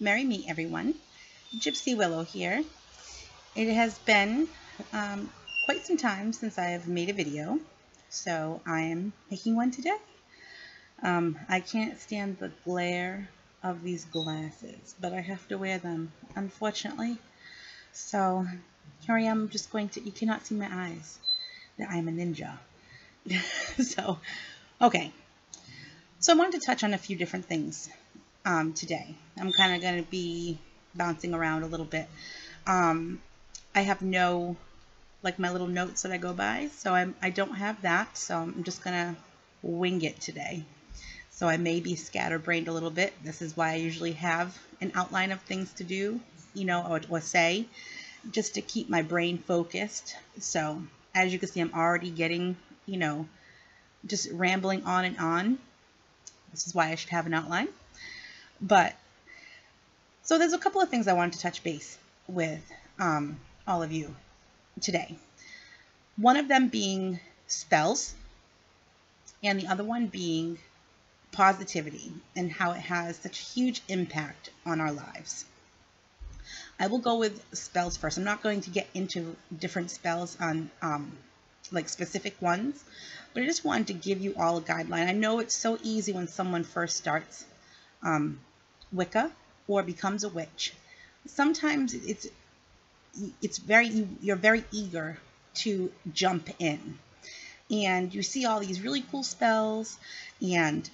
Merry meet everyone. Gypsy Willow here. It has been quite some time since I have made a video, so I am making one today. I can't stand the glare of these glasses, but I have to wear them, unfortunately. So here I am, just going to, you cannot see my eyes, that I'm a ninja. Okay. So I wanted to touch on a few different things today. I'm kind of going to be bouncing around a little bit. I have no, like my little notes that I go by, so I don't have that, so I'm just going to wing it today. So I may be scatterbrained a little bit. This is why I usually have an outline of things to do, or say, just to keep my brain focused. So as you can see, I'm already getting, just rambling on and on. This is why I should have an outline. But so there's a couple of things I wanted to touch base with all of you today. One of them being spells, and the other one being positivity and how it has such a huge impact on our lives. I will go with spells first. I'm not going to get into different spells on like specific ones, but I just wanted to give you all a guideline. I know it's so easy when someone first starts Wicca or becomes a witch. Sometimes you're very eager to jump in, and you see all these really cool spells and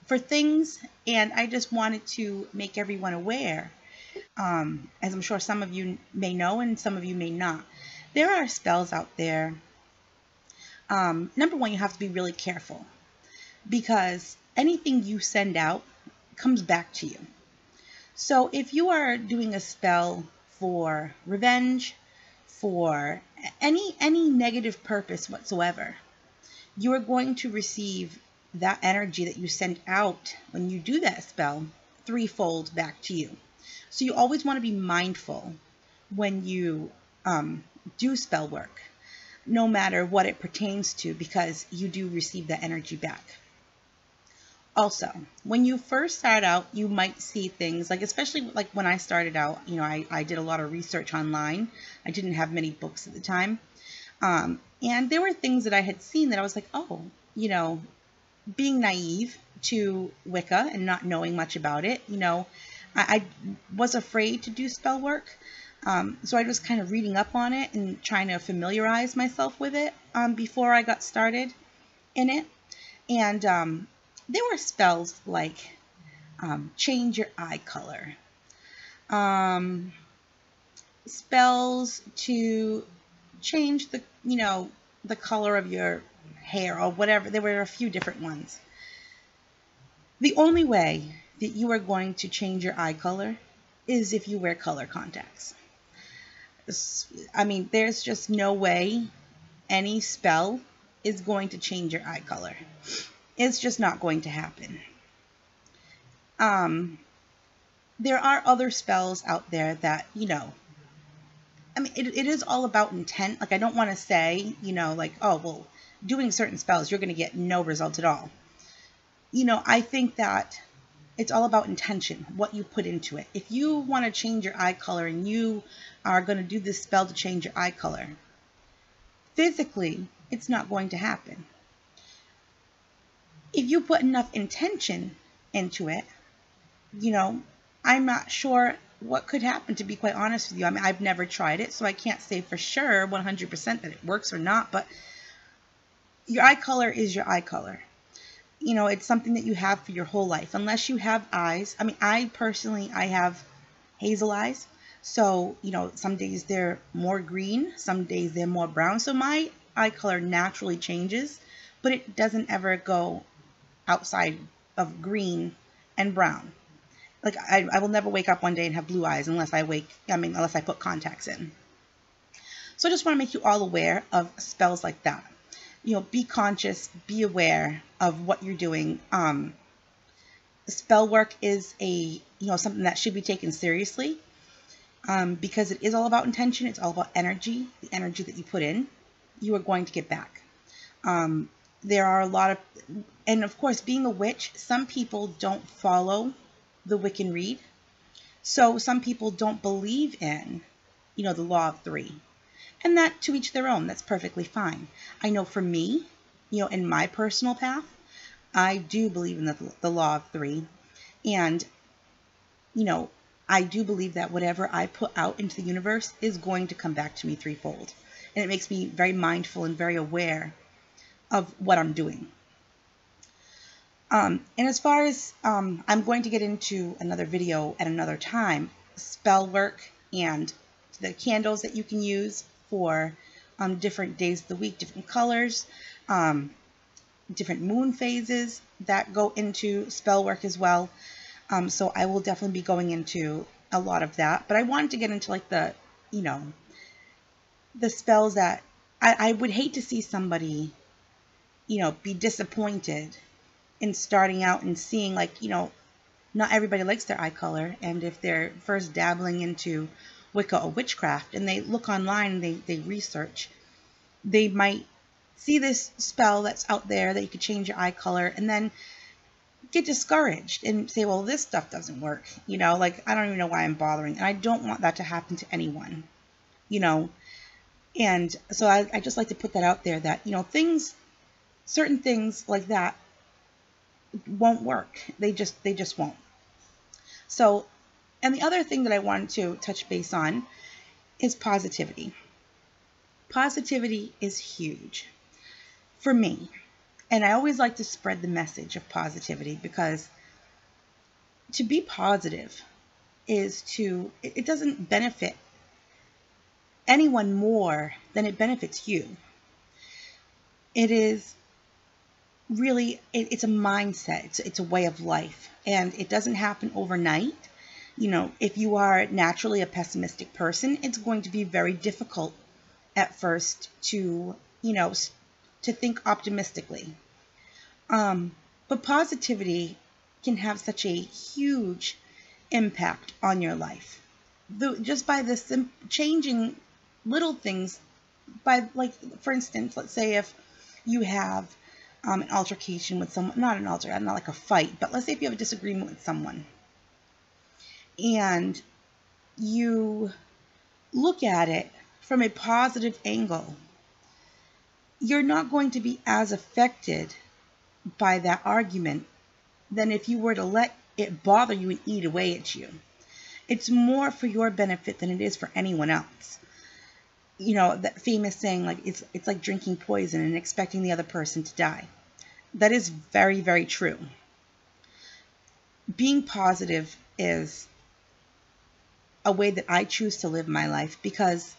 for things, and I just wanted to make everyone aware, as I'm sure some of you may know and some of you may not. There are spells out there. Number one, you have to be really careful, because anything you send out comes back to you. So if you are doing a spell for revenge, for any negative purpose whatsoever, you are going to receive that energy that you send out when you do that spell threefold back to you. So you always want to be mindful when you do spell work, no matter what it pertains to, because you do receive that energy back. Also, when you first start out, you might see things like, especially like when I started out, I did a lot of research online. I didn't have many books at the time. And there were things that I had seen that I was like, oh, being naive to Wicca and not knowing much about it, I was afraid to do spell work. So I was kind of reading up on it and trying to familiarize myself with it before I got started in it. And there were spells like change your eye color, spells to change the color of your hair or whatever. There were a few different ones. The only way that you are going to change your eye color is if you wear color contacts. I mean, there's just no way any spell is going to change your eye color. It's just not going to happen. There are other spells out there that, I mean, it is all about intent. Like, I don't want to say, like, oh, well, doing certain spells, you're going to get no result at all. I think that it's all about intention, what you put into it. If you want to change your eye color and you are going to do this spell to change your eye color, physically, it's not going to happen. If you put enough intention into it, I'm not sure what could happen, to be quite honest with you. I mean, I've never tried it, so I can't say for sure 100% that it works or not, but your eye color is your eye color. It's something that you have for your whole life, unless you have eyes. I mean, I have hazel eyes. So, some days they're more green, some days they're more brown. So my eye color naturally changes, but it doesn't ever go outside of green and brown. Like, I will never wake up one day and have blue eyes unless I put contacts in. So I just want to make you all aware of spells like that. Be conscious, be aware of what you're doing. Spell work is something that should be taken seriously, because it is all about intention. It's all about energy. The energy that you put in, you are going to get back. There are a lot of, and of course, being a witch, some people don't follow the Wiccan read. So some people don't believe in, the law of three. And that, to each their own, that's perfectly fine. I know for me, in my personal path, I do believe in the law of three. And, I do believe that whatever I put out into the universe is going to come back to me threefold. And it makes me very mindful and very aware of what I'm doing. And as far as, I'm going to get into another video at another time, spell work and the candles that you can use for different days of the week, different colors, different moon phases that go into spell work as well. So I will definitely be going into a lot of that. But I wanted to get into like the spells that I would hate to see somebody, be disappointed in starting out and seeing like, not everybody likes their eye color. And if they're first dabbling into Wicca or witchcraft and they look online and they research, they might see this spell that's out there that you could change your eye color and then get discouraged and say, well, this stuff doesn't work. Like, I don't even know why I'm bothering. And I don't want that to happen to anyone, And so I just like to put that out there that, certain things like that won't work. They just won't. So, and the other thing that I wanted to touch base on is positivity. Positivity is huge for me. And I always like to spread the message of positivity because to be positive is it doesn't benefit anyone more than it benefits you. It is really, it's a mindset. It's a way of life, and it doesn't happen overnight. If you are naturally a pessimistic person, it's going to be very difficult at first to think optimistically. But positivity can have such a huge impact on your life. Just by the changing little things, by, like, for instance, let's say if you have an altercation with someone, not like a fight, but let's say if you have a disagreement with someone and you look at it from a positive angle, you're not going to be as affected by that argument than if you were to let it bother you and eat away at you. It's more for your benefit than it is for anyone else. That famous saying, like, it's like drinking poison and expecting the other person to die. That is very, very true. Being positive is a way that I choose to live my life because,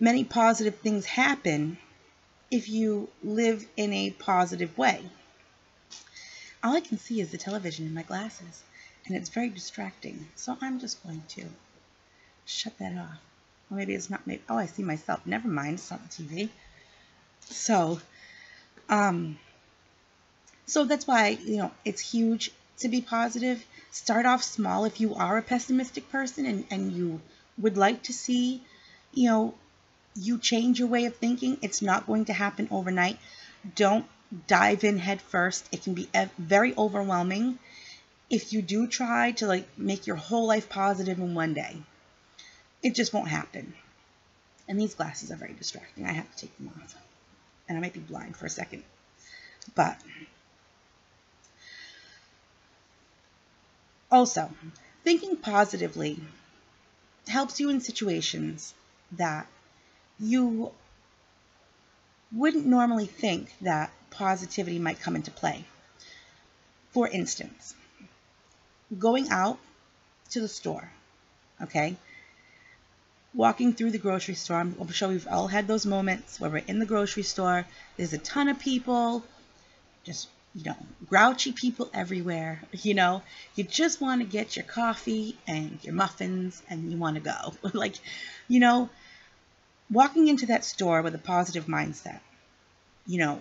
many positive things happen if you live in a positive way. All I can see is the television in my glasses, and it's very distracting. So I'm just going to shut that off. Or maybe it's not. Maybe, oh, I see myself. Never mind. It's not the TV. So, so that's why, it's huge to be positive. Start off small if you are a pessimistic person and you would like to see, you change your way of thinking. It's not going to happen overnight. Don't dive in head first. It can be very overwhelming if you do try to make your whole life positive in one day. It just won't happen. And these glasses are very distracting. I have to take them off. And I might be blind for a second. But also, thinking positively helps you in situations that you wouldn't normally think that positivity might come into play. For instance, going out to the store, okay? Walking through the grocery store. I'm sure we've all had those moments where we're in the grocery store. There's a ton of people, just, grouchy people everywhere. You just want to get your coffee and your muffins and you want to go. Walking into that store with a positive mindset. You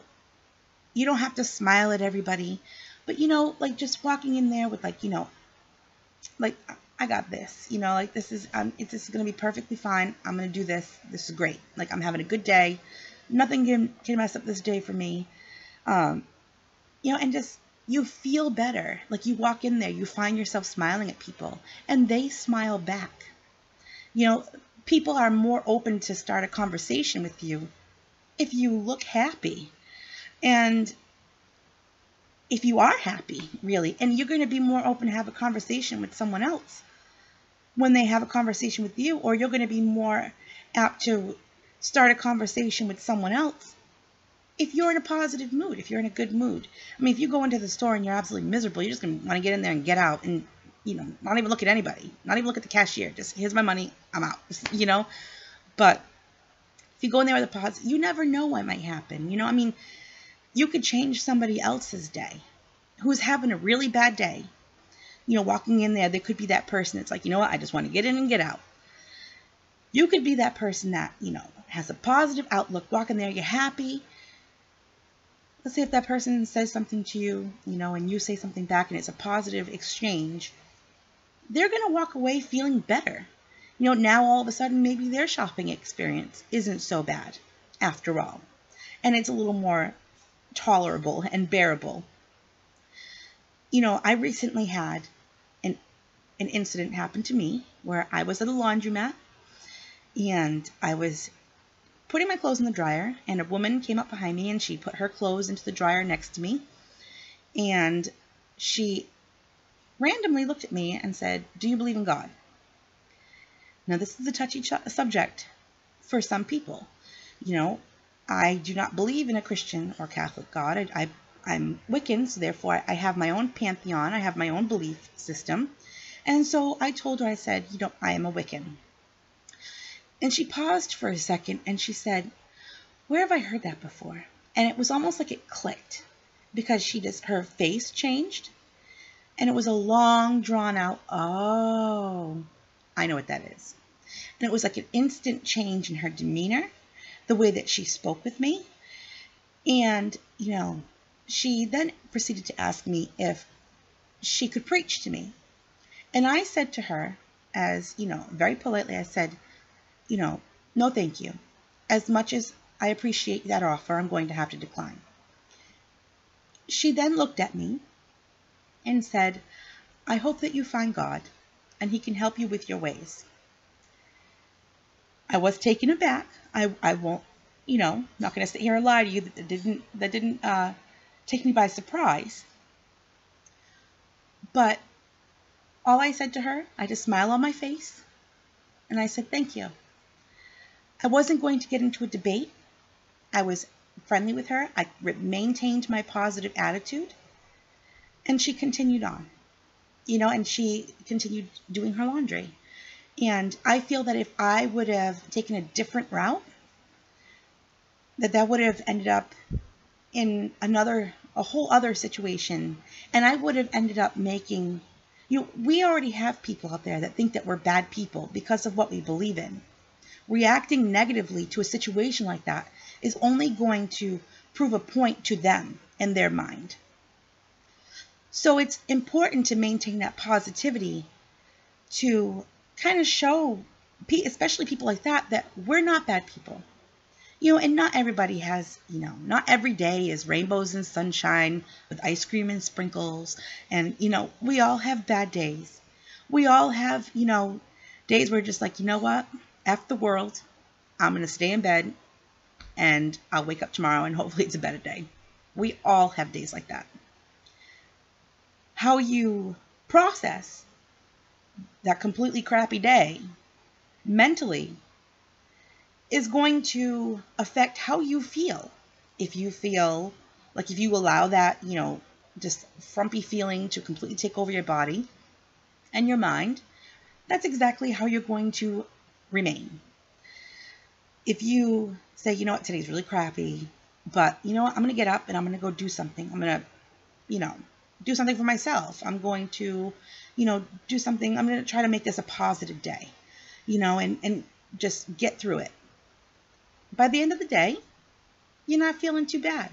don't have to smile at everybody, but, just walking in there with I got this, this is going to be perfectly fine. I'm going to do this. This is great. I'm having a good day. Nothing can mess up this day for me. And just you feel better. Like you walk in there, you find yourself smiling at people and they smile back. People are more open to start a conversation with you if you look happy. And if you are happy, really, and you're going to be more open to have a conversation with someone else when they have a conversation with you, or you're going to be more apt to start a conversation with someone else if you're in a positive mood, if you're in a good mood. I mean, if you go into the store and you're absolutely miserable, you're just going to want to get in there and get out and, not even look at anybody, not even look at the cashier. Just, here's my money, I'm out, But if you go in there with a positive, you never know what might happen. You could change somebody else's day who's having a really bad day. Walking in there, there could be that person that's like, you know what, I just want to get in and get out. You could be that person that, has a positive outlook. Walk in there, you're happy. Let's say if that person says something to you, and you say something back and it's a positive exchange, they're going to walk away feeling better. Now all of a sudden, maybe their shopping experience isn't so bad after all. And it's a little more tolerable and bearable. I recently had an incident happen to me where I was at a laundromat and I was putting my clothes in the dryer, and a woman came up behind me and she put her clothes into the dryer next to me, and she randomly looked at me and said, "Do you believe in God?" Now, this is a touchy subject for some people. I do not believe in a Christian or Catholic God. I'm Wiccan, so therefore I have my own pantheon. I have my own belief system. And so I told her, I said, I am a Wiccan. And she paused for a second and she said, "Where have I heard that before?" And it was almost like it clicked, because her face changed, and it was a long drawn out, "Oh, I know what that is." And it was like an instant change in her demeanor, the way that she spoke with me. And, she then proceeded to ask me if she could preach to me. And I said to her, as, very politely, I said, "No, thank you. As much as I appreciate that offer, I'm going to have to decline." She then looked at me and said, "I hope that you find God and he can help you with your ways." I was taken aback. I won't, not going to sit here and lie to you. That didn't take me by surprise. But all I said to her, I had a smile on my face, and I said, "Thank you." I wasn't going to get into a debate. I was friendly with her. I maintained my positive attitude, and she continued on, and she continued doing her laundry. And I feel that if I would have taken a different route, that would have ended up in a whole other situation. And I would have ended up making, we already have people out there that think that we're bad people because of what we believe in. Reacting negatively to a situation like that is only going to prove a point to them in their mind. So it's important to maintain that positivity, to kind of show, especially people like that we're not bad people. And not everybody has, not every day is rainbows and sunshine with ice cream and sprinkles. And, we all have bad days. We all have, days where we're just like, you know what? F the world. I'm going to stay in bed and I'll wake up tomorrow and hopefully it's a better day. We all have days like that. How you process that completely crappy day mentally is going to affect how you feel. If you feel like, if you allow that, just frumpy feeling to completely take over your body and your mind, that's exactly how you're going to remain. If you say, you know what, today's really crappy, but you know what, I'm going to get up and I'm going to go do something. I'm going to, do something for myself. I'm going to, do something. I'm going to try to make this a positive day, and just get through it. By the end of the day, you're not feeling too bad.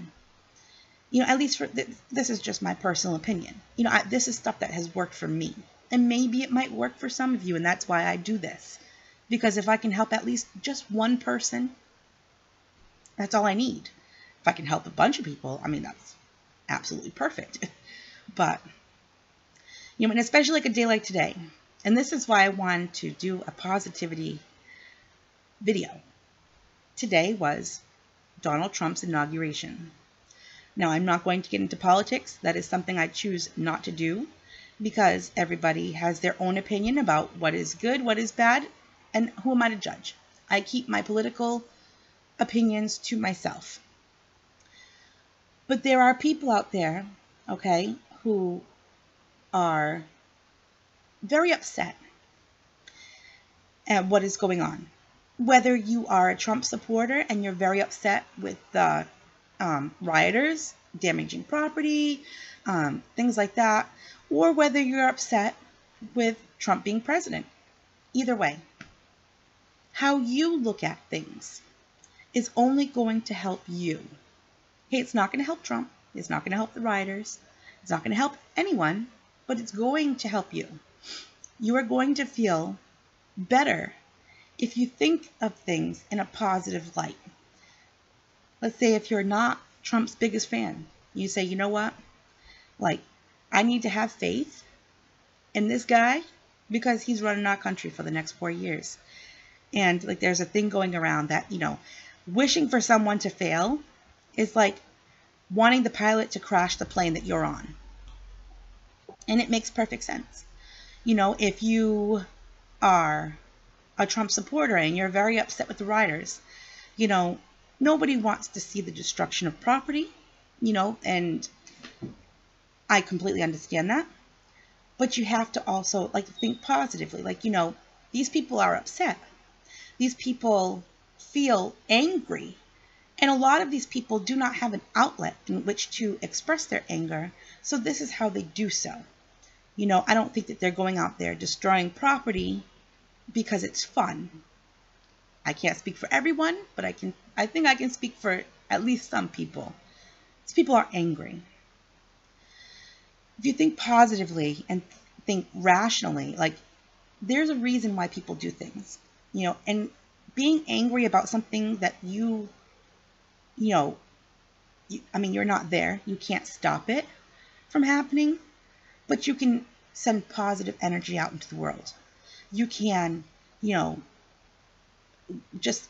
At least this is just my personal opinion. This is stuff that has worked for me. And maybe it might work for some of you, and that's why I do this. Because if I can help at least just one person, that's all I need. If I can help a bunch of people, that's absolutely perfect. But, and especially like a day like today. And this is why I wanted to do a positivity video. Today was Donald Trump's inauguration. Now, I'm not going to get into politics. That is something I choose not to do because everybody has their own opinion about what is good, what is bad, and who am I to judge? I keep my political opinions to myself. But there are people out there, okay, who are very upset at what is going on. Whether you are a Trump supporter and you're very upset with the rioters damaging property, things like that, or whether you're upset with Trump being president. Either way, how you look at things is only going to help you. Hey, it's not going to help Trump. It's not going to help the rioters. It's not going to help anyone, but it's going to help you. You are going to feel better if you think of things in a positive light. Let's say if you're not Trump's biggest fan, you say, you know what? Like, I need to have faith in this guy because he's running our country for the next 4 years. And like, there's a thing going around that, wishing for someone to fail is like wanting the pilot to crash the plane that you're on. And it makes perfect sense. If you are a Trump supporter and you're very upset with the rioters, nobody wants to see the destruction of property, and I completely understand that. But you have to also think positively. These people are upset. These people feel angry. And a lot of these people do not have an outlet in which to express their anger. So this is how they do so. I don't think that they're going out there destroying property because it's fun. I can't speak for everyone, but I think I can speak for at least some people. These people are angry. If you think positively and think rationally, there's a reason why people do things, and being angry about something that you're not there, you can't stop it from happening, but you can send positive energy out into the world. You can, just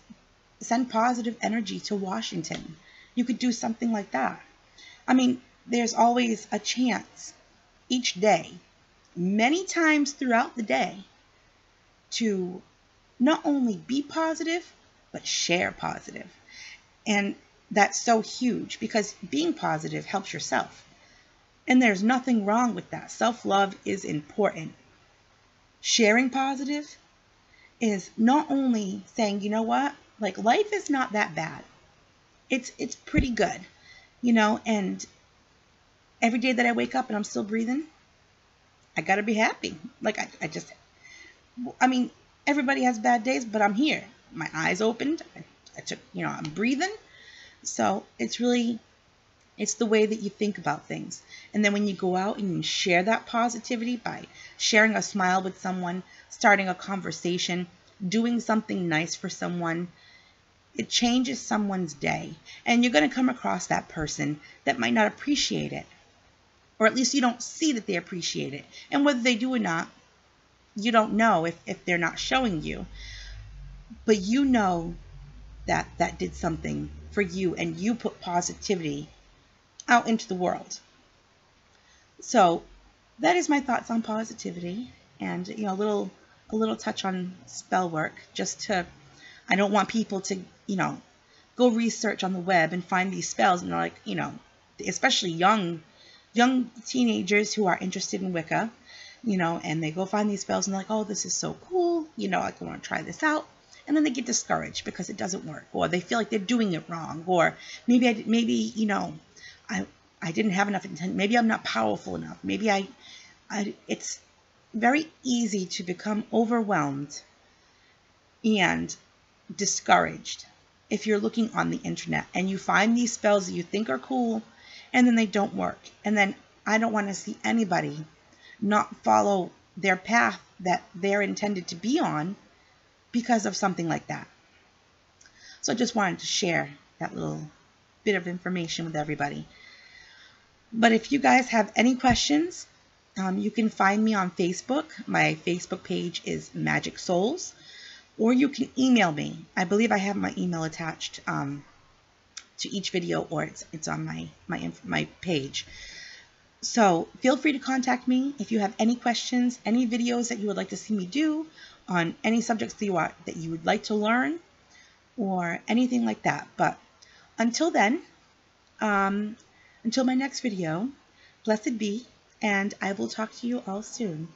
send positive energy to Washington. You could do something like that. There's always a chance each day, many times throughout the day, to not only be positive, but share positive. And that's so huge because being positive helps yourself. And there's nothing wrong with that. Self-love is important. Sharing positive is not only saying, you know what, life is not that bad. It's pretty good, and every day that I wake up and I'm still breathing, I gotta be happy. Everybody has bad days, but I'm here. My eyes opened. I'm breathing. So it's the way that you think about things. And then when you go out and you share that positivity by sharing a smile with someone, starting a conversation, doing something nice for someone, it changes someone's day. And you're going to come across that person that might not appreciate it. Or at least you don't see that they appreciate it. And whether they do or not, you don't know if they're not showing you. But you know that did something for you and you put positivity out into the world. So that is my thoughts on positivity, and a little touch on spell work, I don't want people to go research on the web and find these spells and they're like, especially young teenagers who are interested in Wicca, and they go find these spells and they're like, oh, this is so cool, I want to try this out. And then they get discouraged because it doesn't work, or they feel like they're doing it wrong, or maybe I didn't have enough intent. Maybe I'm not powerful enough. Maybe it's very easy to become overwhelmed and discouraged if you're looking on the internet and you find these spells that you think are cool and then they don't work. And then I don't want to see anybody not follow their path that they're intended to be on because of something like that. So I just wanted to share that little bit of information with everybody. But if you guys have any questions, you can find me on Facebook. My Facebook page is Magic Souls, or you can email me. I believe I have my email attached to each video, or it's on my page. So feel free to contact me if you have any questions, any videos that you would like to see me do on any subjects that you would like to learn, or anything like that. But until then, until my next video, blessed be, and I will talk to you all soon.